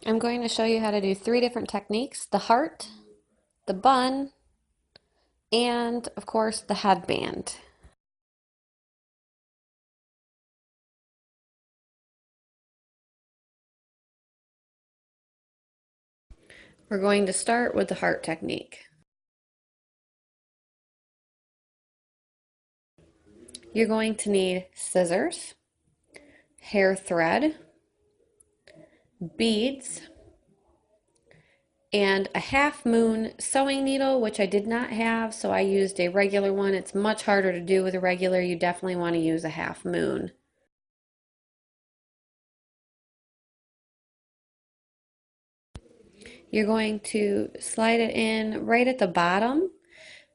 I'm going to show you how to do 3 different techniques: the heart, the bun, and of course the headband. We're going to start with the heart technique. You're going to need scissors, hair thread, beads, and a half moon sewing needle, which I did not have, so I used a regular one. It's much harder to do with a regular. You definitely want to use a half moon. You're going to slide it in right at the bottom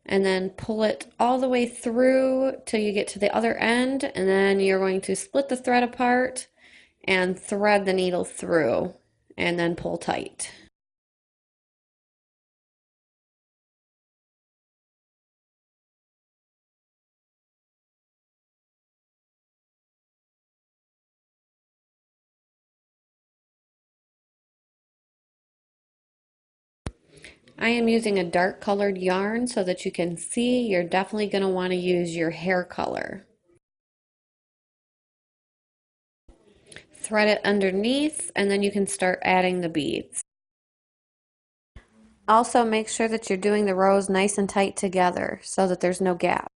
and then pull it all the way through till you get to the other end, and then you're going to split the thread apart and thread the needle through and then pull tight. I am using a dark colored yarn so that you can see. You're definitely going to want to use your hair color. Thread it underneath and then you can start adding the beads. Also make sure that you're doing the rows nice and tight together so that there's no gap.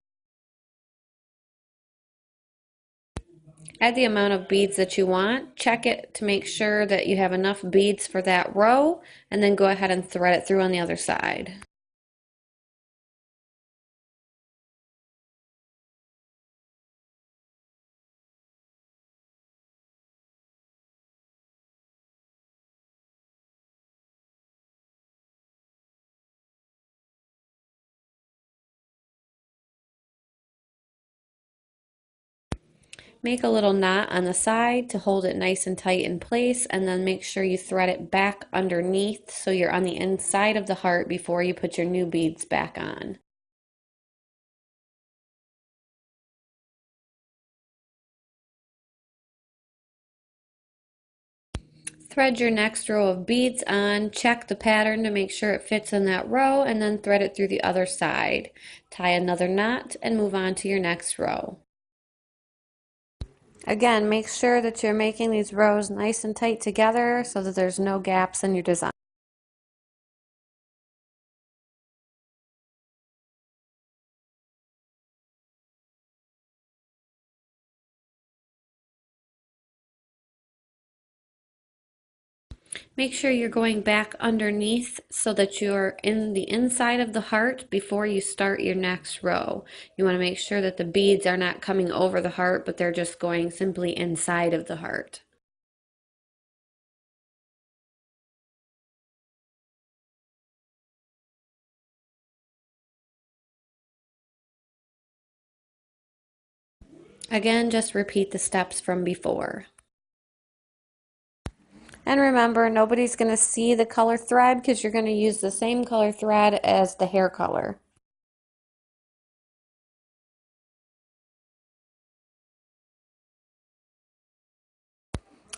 Add the amount of beads that you want. Check it to make sure that you have enough beads for that row, and then go ahead and thread it through on the other side. Make a little knot on the side to hold it nice and tight in place, and then make sure you thread it back underneath so you're on the inside of the heart before you put your new beads back on. Thread your next row of beads on, check the pattern to make sure it fits in that row, and then thread it through the other side. Tie another knot and move on to your next row. Again, make sure that you're making these rows nice and tight together so that there's no gaps in your design. Make sure you're going back underneath so that you're in the inside of the heart before you start your next row. You want to make sure that the beads are not coming over the heart, but they're just going simply inside of the heart. Again, just repeat the steps from before. And remember, nobody's going to see the color thread because you're going to use the same color thread as the hair color.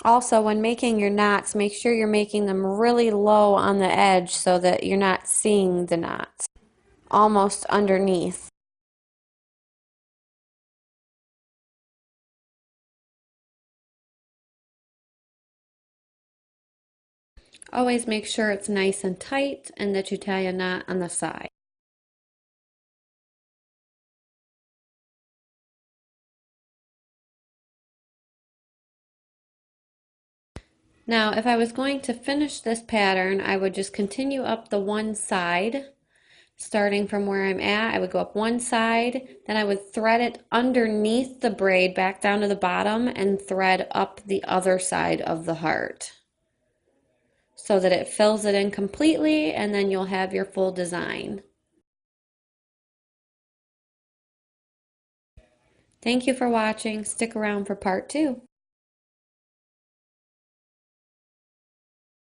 Also, when making your knots, make sure you're making them really low on the edge so that you're not seeing the knots, almost underneath. Always make sure it's nice and tight and that you tie a knot on the side. Now, if I was going to finish this pattern, I would just continue up the one side. Starting from where I'm at, I would go up one side, then I would thread it underneath the braid back down to the bottom and thread up the other side of the heart so that it fills it in completely, and then you'll have your full design. Thank you for watching. Stick around for part 2.